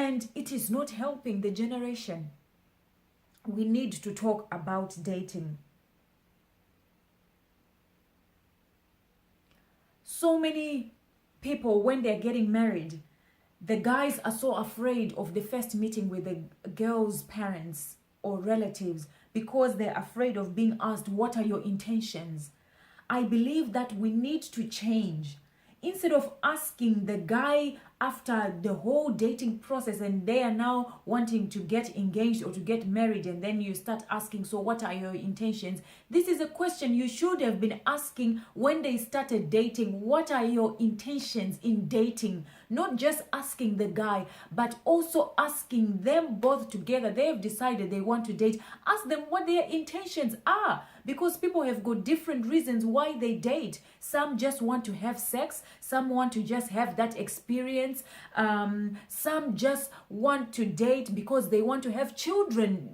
and it is not helping the generation. We need to talk about dating. So many people, when they're getting married, the guys are so afraid of the first meeting with the girl's parents or relatives because they're afraid of being asked, what are your intentions? I believe that we need to change. Instead of asking the guy after the whole dating process and they are now wanting to get engaged or to get married, and then you start asking, so what are your intentions? This is a question you should have been asking when they started dating. What are your intentions in dating? Not just asking the guy, but also asking them both together. They have decided they want to date. Ask them what their intentions are, because people have got different reasons why they date. Some just want to have sex. Some want to just have that experience. Some just want to date because they want to have children.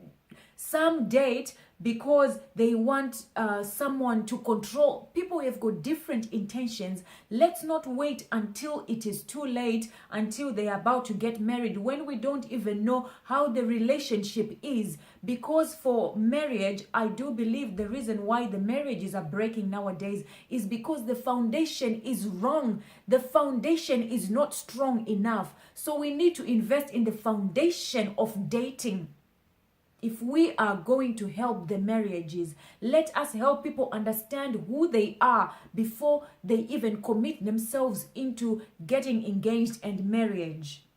Some date because they want someone to control. People have got different intentions. Let's not wait until it is too late, until they are about to get married, when we don't even know how the relationship is. Because for marriage, I do believe the reason why the marriages are breaking nowadays is because the foundation is wrong. The foundation is not strong enough. So we need to invest in the foundation of dating. If we are going to help the marriages, let us help people understand who they are before they even commit themselves into getting engaged and marriage.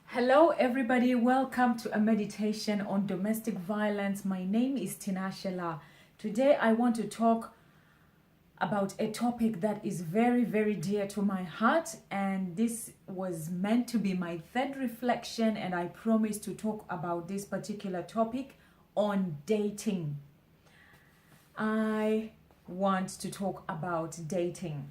Hello everybody, welcome to a meditation on domestic violence. My name is Tinashe. Today I want to talk about a topic that is very, very dear to my heart, and this was meant to be my third reflection, and I promise to talk about this particular topic on dating. I want to talk about dating.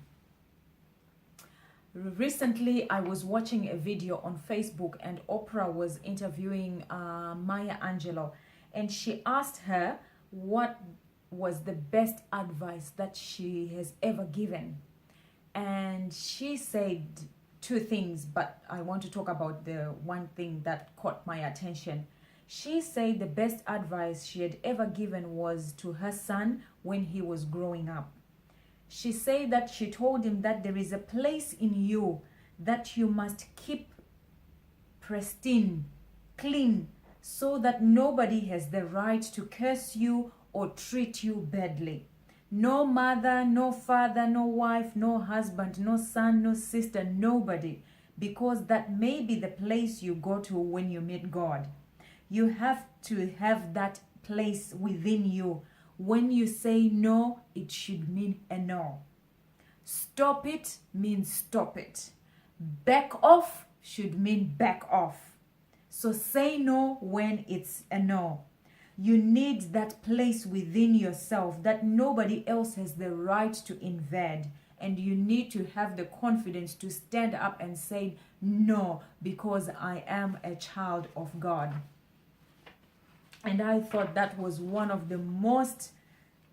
Recently, I was watching a video on Facebook, and Oprah was interviewing Maya Angelou, and she asked her what was the best advice that she has ever given. And she said two things, but I want to talk about the one thing that caught my attention. She said the best advice she had ever given was to her son when he was growing up. She said that she told him that there is a place in you that you must keep pristine, clean, so that nobody has the right to curse you or treat you badly. No mother, no father, no wife, no husband, no son, no sister, nobody. Because that may be the place you go to when you meet God. You have to have that place within you. When you say no, it should mean a no. Stop it means stop it. Back off should mean back off. So say no when it's a no. You need that place within yourself that nobody else has the right to invade. And you need to have the confidence to stand up and say no, because I am a child of God. And I thought that was one of the most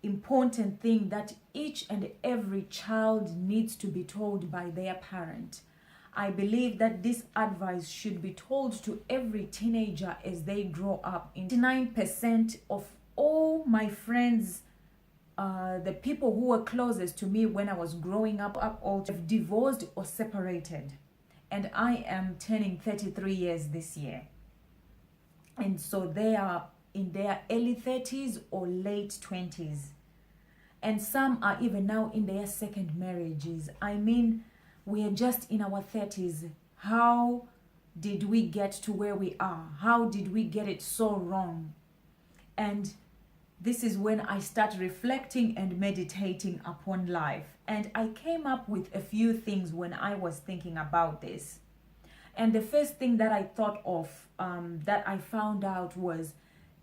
important things that each and every child needs to be told by their parent. I believe that this advice should be told to every teenager as they grow up. 99% of all my friends, the people who were closest to me when I was growing up all have divorced or separated. And I am turning 33 years this year. And so they are in their early 30s or late 20s. And some are even now in their second marriages. I mean, we are just in our 30s. How did we get to where we are? How did we get it so wrong? And this is when I start reflecting and meditating upon life. And I came up with a few things when I was thinking about this. And the first thing that I thought of, that I found out was,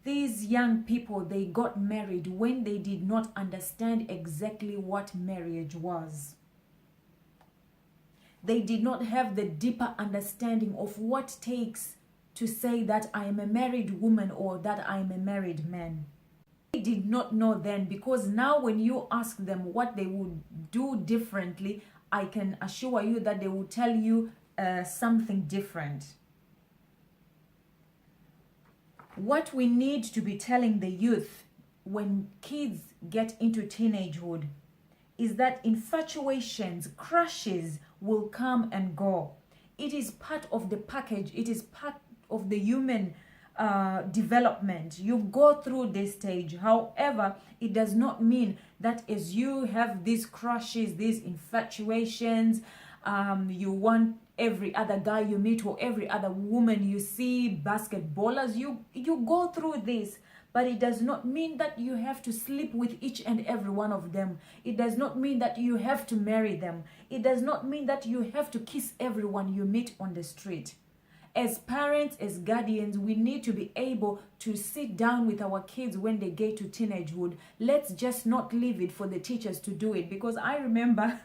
these young people, they got married when they did not understand exactly what marriage was. They did not have the deeper understanding of what it takes to say that I am a married woman or that I am a married man. did not know then, because now when you ask them what they would do differently, I can assure you that they will tell you something different. What we need to be telling the youth when kids get into teenagehood is that infatuations, crushes will come and go. It is part of the package. It is part of the human development. You go through this stage. However, it does not mean that as you have these crushes, these infatuations, you want every other guy you meet or every other woman you see, basketballers, you go through this. But it does not mean that you have to sleep with each and every one of them. It does not mean that you have to marry them. It does not mean that you have to kiss everyone you meet on the street. As parents, as guardians, we need to be able to sit down with our kids when they get to teenagehood. Let's just not leave it for the teachers to do it. Because I remember,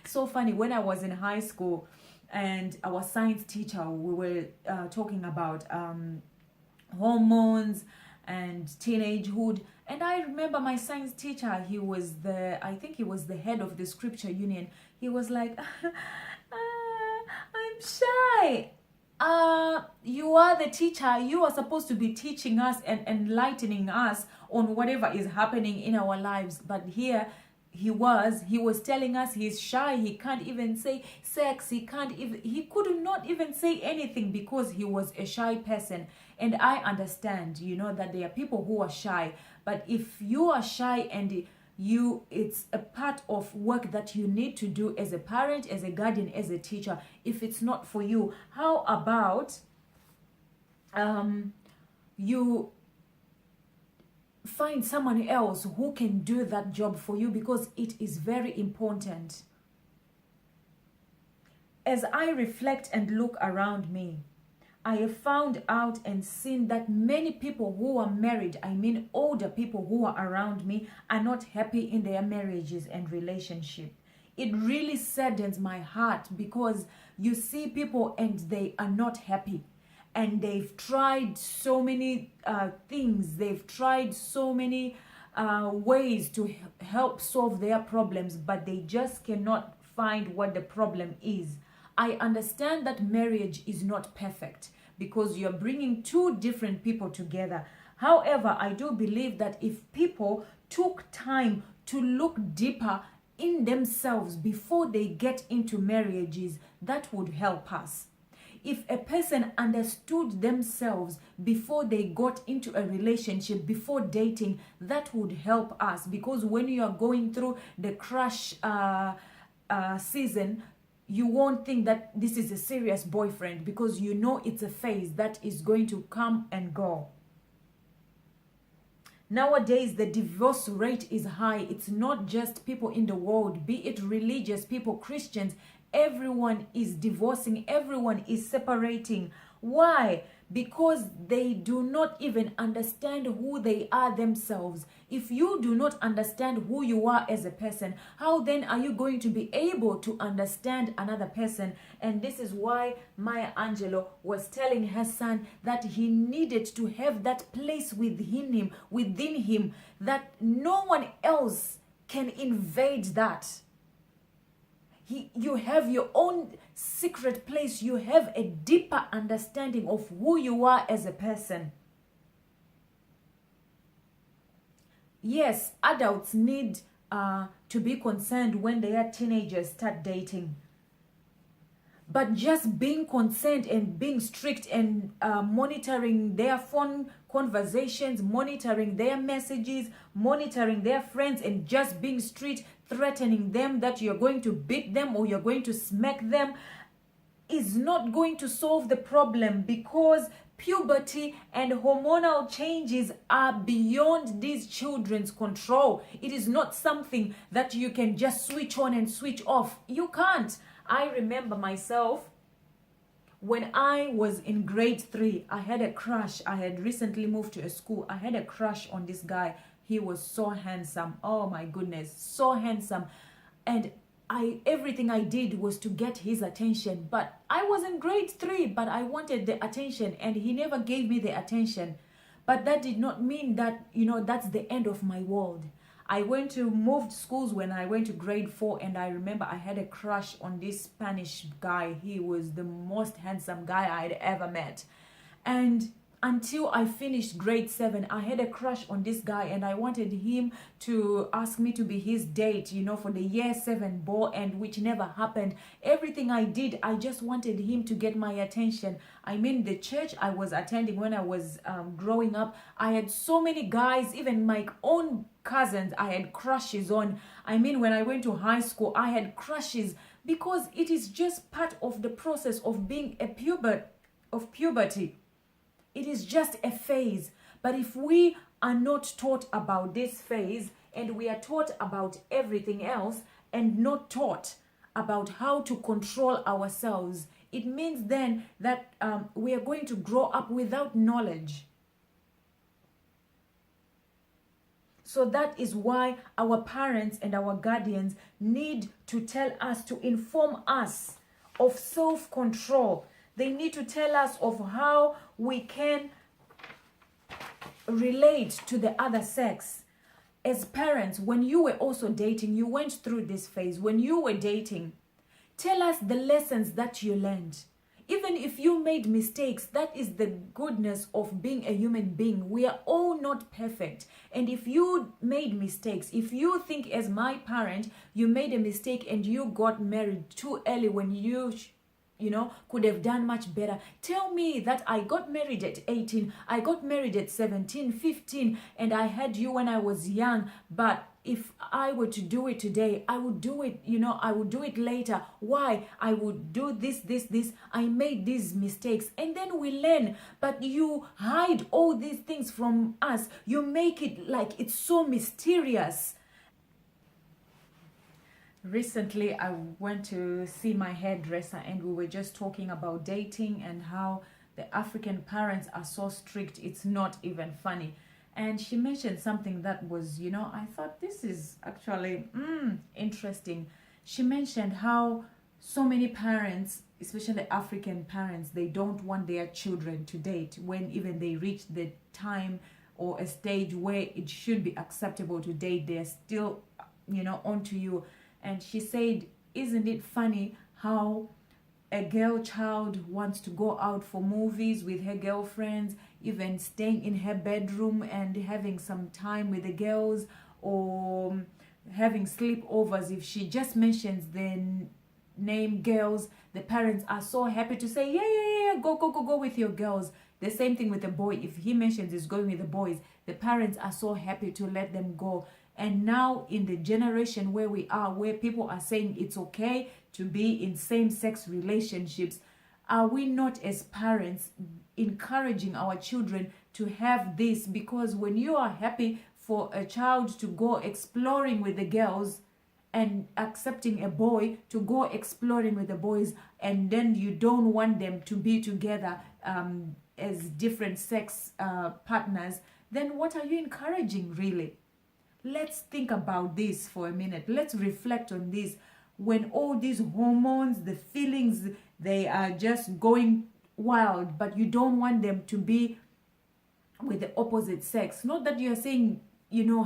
so funny, when I was in high school and our science teacher, we were talking about hormones and teenagehood. And I remember my science teacher, I think he was the head of the scripture union. He was like, I'm shy. You are the teacher. You are supposed to be teaching us and enlightening us on whatever is happening in our lives. But here he was telling us he's shy. He can't even say sex. He could not even say anything because he was a shy person. And I understand, that there are people who are shy. But if you are shy and it's a part of work that you need to do as a parent, as a guardian, as a teacher. If it's not for you, how about you find someone else who can do that job for you, because it is very important. As I reflect and look around me, I have found out and seen that many people who are married, I mean older people who are around me, are not happy in their marriages and relationship. It really saddens my heart, because you see people and they are not happy. And they've tried so many things. They've tried so many ways to help solve their problems, but they just cannot find what the problem is. I understand that marriage is not perfect because you're bringing two different people together. However, I do believe that if people took time to look deeper in themselves before they get into marriages, that would help us. If a person understood themselves before they got into a relationship, before dating, that would help us. Because when you are going through the crush season, you won't think that this is a serious boyfriend, because you know it's a phase that is going to come and go. Nowadays, the divorce rate is high. It's not just people in the world, be it religious people, Christians. Everyone is divorcing. Everyone is separating. Why? Because they do not even understand who they are themselves. If you do not understand who you are as a person, how then are you going to be able to understand another person? And this is why Maya Angelou was telling her son that he needed to have that place within him, that no one else can invade that. You have your own secret place. You have a deeper understanding of who you are as a person. Yes, adults need to be concerned when their teenagers start dating. But just being concerned and being strict and monitoring their phone conversations, monitoring their messages, monitoring their friends, and just being strict, threatening them that you're going to beat them or you're going to smack them, is not going to solve the problem, because puberty and hormonal changes are beyond these children's control. It is not something that you can just switch on and switch off. You can't. I remember myself when I was in grade 3, I had a crush. I had recently moved to a school. I had a crush on this guy. He was so handsome. Oh my goodness, so handsome. And everything I did was to get his attention. But I was in grade 3, but I wanted the attention, and he never gave me the attention. But that did not mean that, that's the end of my world. I moved schools when I went to grade 4, and I remember I had a crush on this Spanish guy. He was the most handsome guy I had ever met. And until I finished grade 7, I had a crush on this guy, and I wanted him to ask me to be his date, for the year 7 ball, and which never happened. Everything I did, I just wanted him to get my attention. I mean, the church I was attending when I was growing up, I had so many guys, even my own cousins, I had crushes on. I mean, when I went to high school, I had crushes, because it is just part of the process of being of puberty. It is just a phase. But if we are not taught about this phase, and we are taught about everything else and not taught about how to control ourselves, it means then that we are going to grow up without knowledge. So that is why our parents and our guardians need to tell us, to inform us of self-control. They need to tell us of how we can relate to the other sex. As parents, when you were also dating, you went through this phase. When you were dating, tell us the lessons that you learned. Even if you made mistakes, that is the goodness of being a human being. We are all not perfect. And if you made mistakes, if you think as my parent, you made a mistake and you got married too early when you could have done much better. Tell me that I got married at 18, I got married at 17, 15, and I had you when I was young. But if I were to do it today, I would do it, I would do it later. Why? I would do this. I made these mistakes. And then we learn. But you hide all these things from us. You make it like it's so mysterious. Recently, I went to see my hairdresser, and we were just talking about dating and how the African parents are so strict. It's not even funny. And she mentioned something that was, I thought this is actually interesting. She mentioned how so many parents, especially African parents, they don't want their children to date when even they reach the time or a stage where it should be acceptable to date. They're still, onto you. And she said, isn't it funny how a girl child wants to go out for movies with her girlfriends, even staying in her bedroom and having some time with the girls, or having sleepovers. If she just mentions the name girls, the parents are so happy to say, yeah, go with your girls. The same thing with the boy. If he mentions he's going with the boys, the parents are so happy to let them go. And now in the generation where we are, where people are saying it's okay to be in same-sex relationships, are we not as parents encouraging our children to have this? Because when you are happy for a child to go exploring with the girls and accepting a boy to go exploring with the boys, and then you don't want them to be together as different sex partners, then what are you encouraging really? Let's think about this for a minute. Let's reflect on this. When all these hormones, the feelings, they are just going wild, but you don't want them to be with the opposite sex. Not that you're saying,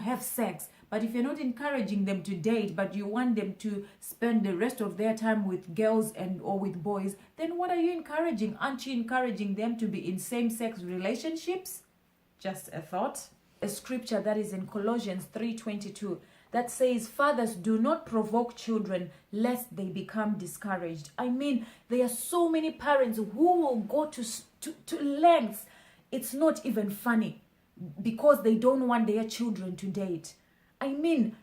have sex, but if you're not encouraging them to date, but you want them to spend the rest of their time with girls or with boys, then what are you encouraging? Aren't you encouraging them to be in same-sex relationships? Just a thought. A scripture that is in Colossians 3:22 that says, fathers, do not provoke children lest they become discouraged. I mean, there are so many parents who will go to lengths. It's not even funny, because they don't want their children to date. I mean,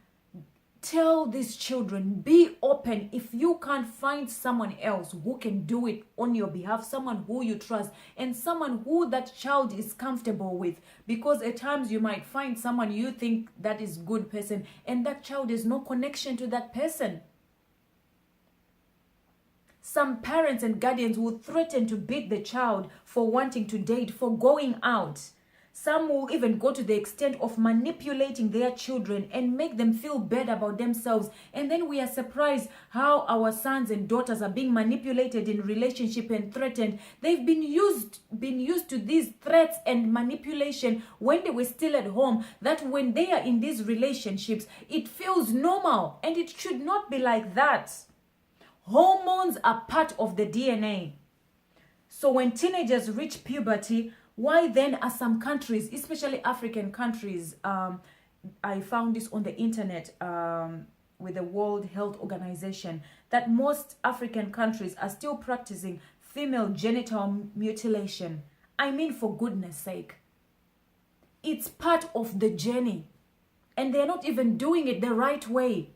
tell these children, be open. If you can't find someone else who can do it on your behalf, someone who you trust, and someone who that child is comfortable with, because at times you might find someone you think that is good person, and that child has no connection to that person. Some parents and guardians will threaten to beat the child for wanting to date, for going out. Some will even go to the extent of manipulating their children and make them feel bad about themselves. And then we are surprised how our sons and daughters are being manipulated in relationship and threatened. They've been used to these threats and manipulation when they were still at home, that when they are in these relationships, it feels normal, and it should not be like that. Hormones are part of the DNA. So when teenagers reach puberty, why then are some countries, especially African countries, I found this on the internet with the World Health Organization, that most African countries are still practicing female genital mutilation. I mean, for goodness sake. It's part of the journey. And they're not even doing it the right way.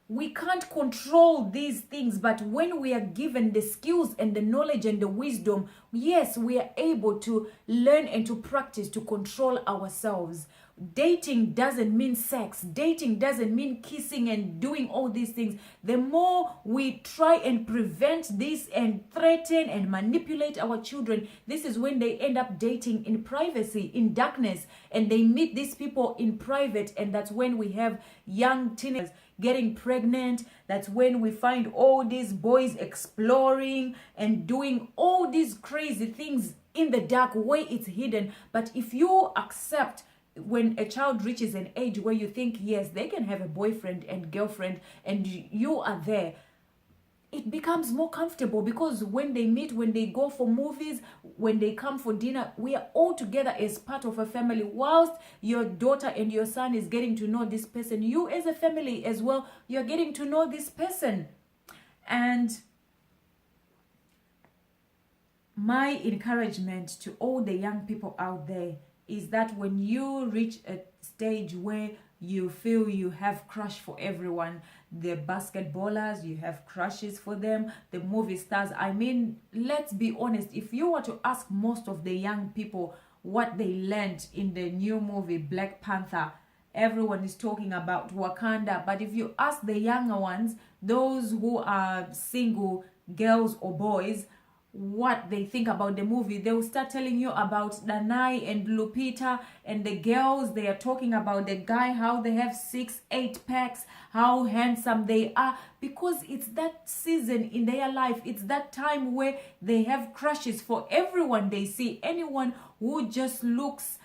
We can't control these things, but when we are given the skills and the knowledge and the wisdom, yes, we are able to learn and to practice to control ourselves. Dating doesn't mean sex. Dating doesn't mean kissing and doing all these things. The more we try and prevent this and threaten and manipulate our children, this is when they end up dating in privacy, in darkness, and they meet these people in private, and that's when we have young teenagers getting pregnant. That's when we find all these boys exploring and doing all these crazy things in the dark where it's hidden. But if you accept, when a child reaches an age where you think, yes, they can have a boyfriend and girlfriend, and you are there, it becomes more comfortable, because when they meet, when they go for movies, when they come for dinner, we are all together as part of a family. Whilst your daughter and your son is getting to know this person, you as a family as well, you're getting to know this person. And my encouragement to all the young people out there is that when you reach a stage where you feel you have crush for everyone, the basketballers, you have crushes for them, the movie stars. I mean, let's be honest, if you were to ask most of the young people what they learned in the new movie Black Panther, everyone is talking about Wakanda. But if you ask the younger ones, those who are single girls or boys, what they think about the movie, they will start telling you about Danai and Lupita, and the girls, they are talking about the guy, how they have 6-8 packs, how handsome they are, because it's that season in their life. It's that time where they have crushes for everyone they see. Anyone who just looks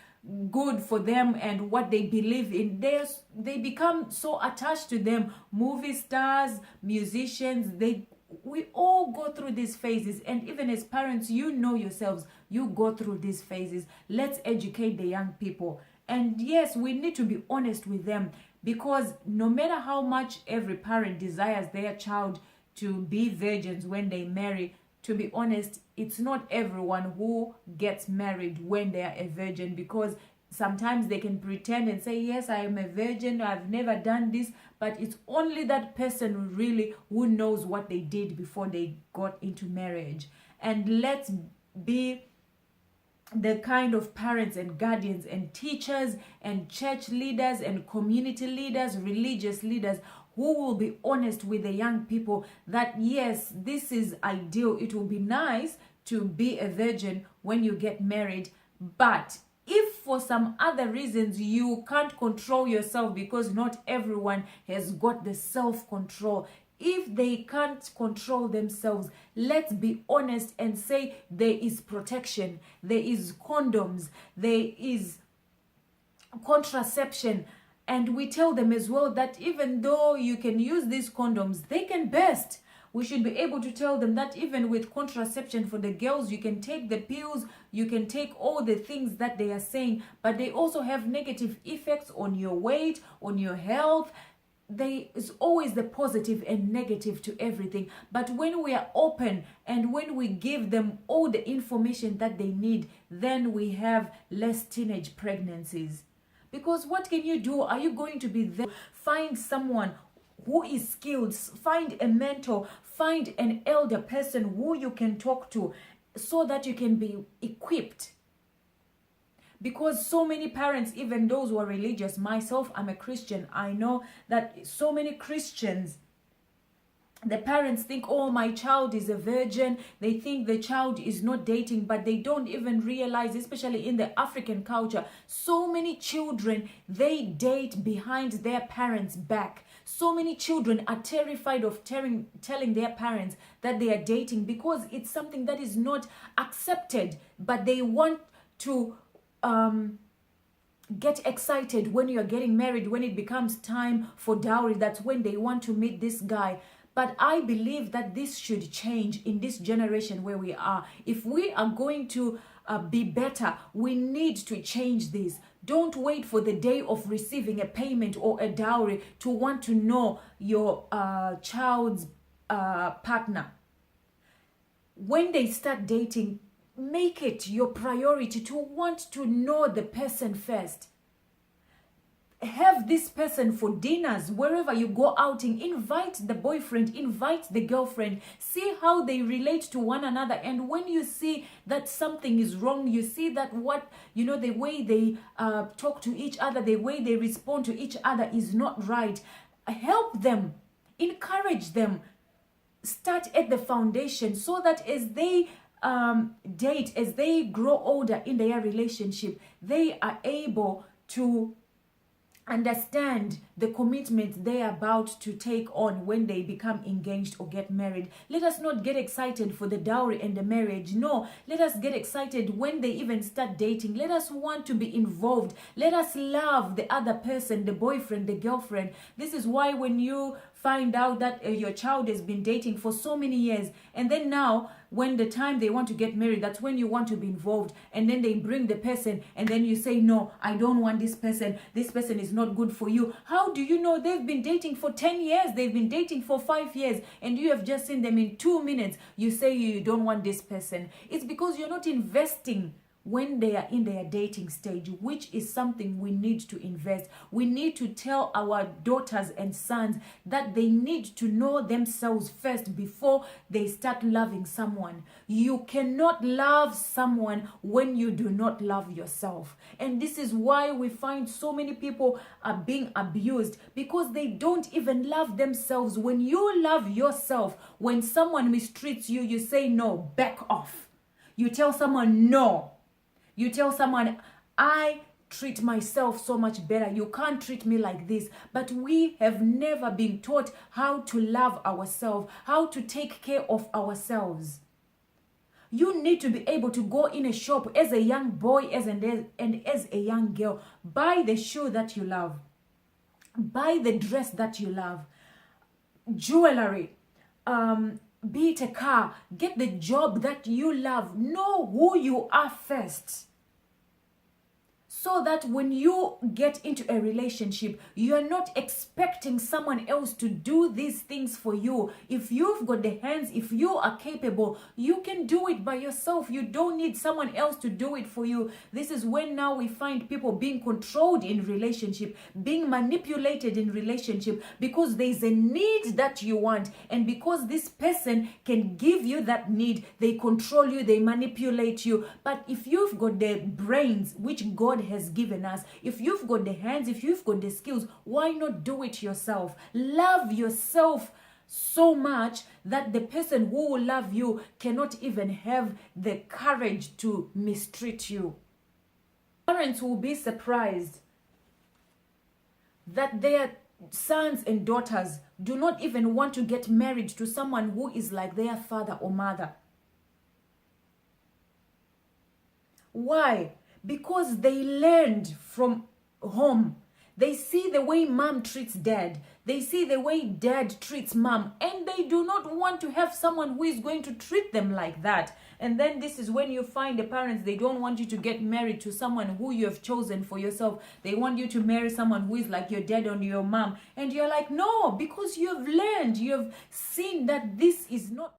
good for them and what they believe in, they become so attached to them. Movie stars, musicians, we all go through these phases, and even as parents, you know yourselves, you go through these phases. Let's educate the young people. And yes, we need to be honest with them, because no matter how much every parent desires their child to be virgins when they marry, to be honest, it's not everyone who gets married when they are a virgin, because sometimes they can pretend and say, yes, I am a virgin, I've never done this, but it's only that person really who knows what they did before they got into marriage. And let's be the kind of parents and guardians and teachers and church leaders and community leaders, religious leaders, who will be honest with the young people that, yes, this is ideal. It will be nice to be a virgin when you get married, but if for some other reasons you can't control yourself, because not everyone has got the self-control, if they can't control themselves, let's be honest and say there is protection, there is condoms, there is contraception. And we tell them as well that even though you can use these condoms, they can burst. We should be able to tell them that even with contraception for the girls, you can take the pills, you can take all the things that they are saying, but they also have negative effects on your weight, on your health. There is always the positive and negative to everything. But when we are open and when we give them all the information that they need, then we have less teenage pregnancies. Because what can you do? Are you going to be there? Find someone who is skilled, find a mentor, find an elder person who you can talk to, so that you can be equipped. Because so many parents, even those who are religious, myself, I'm a Christian, I know that so many Christians The parents think, oh, my child is a virgin. They think the child is not dating, but they don't even realize, especially in the African culture, so many children, they date behind their parents' back. So many children are terrified of telling their parents that they are dating because it's something that is not accepted, but they want to get excited when you're getting married. When it becomes time for dowry, that's when they want to meet this guy. But I believe that this should change in this generation where we are. If we are going to be better, we need to change this. Don't wait for the day of receiving a payment or a dowry to want to know your child's partner. When they start dating, make it your priority to want to know the person first. Have this person for dinners, wherever you go outing. Invite the boyfriend, invite the girlfriend. See how they relate to one another. And when you see that something is wrong, you see that the way they talk to each other, the way they respond to each other is not right. Help them, encourage them. Start at the foundation so that as they date, as they grow older in their relationship, they are able to understand the commitment they are about to take on when they become engaged or get married. Let us not get excited for the dowry and the marriage. No, let us get excited when they even start dating. Let us want to be involved. Let us love the other person, the boyfriend, the girlfriend. This is why when you find out that your child has been dating for so many years, and then now when the time they want to get married, that's when you want to be involved, and then they bring the person, and then you say, no, I don't want this person is not good for you. How do you know? They've been dating for 10 years, they've been dating for 5 years, and you have just seen them in 2 minutes. You say you don't want this person. It's because you're not investing when they are in their dating stage, which is something we need to invest. We need to tell our daughters and sons that they need to know themselves first before they start loving someone. You cannot love someone when you do not love yourself. And this is why we find so many people are being abused, because they don't even love themselves. When you love yourself, when someone mistreats you, you say no, back off. You tell someone no. You tell someone, I treat myself so much better. You can't treat me like this. But we have never been taught how to love ourselves, how to take care of ourselves. You need to be able to go in a shop as a young boy and as a young girl. Buy the shoe that you love. Buy the dress that you love. Jewelry. Be it a car. Get the job that you love. Know who you are first. So that when you get into a relationship, you're not expecting someone else to do these things for you. If you've got the hands, if you are capable, you can do it by yourself. You don't need someone else to do it for you. This is when now we find people being controlled in relationship, being manipulated in relationship, because there's a need that you want. And because this person can give you that need, they control you, they manipulate you. But if you've got the brains, which God has given us, if you've got the hands, if you've got the skills, why not do it yourself? Love yourself so much that the person who will love you cannot even have the courage to mistreat you. Parents will be surprised that their sons and daughters do not even want to get married to someone who is like their father or mother. Why? Because they learned from home. They see the way mom treats dad. They see the way dad treats mom. And they do not want to have someone who is going to treat them like that. And then this is when you find the parents, they don't want you to get married to someone who you have chosen for yourself. They want you to marry someone who is like your dad or your mom. And you're like, no, because you have learned, you have seen that this is not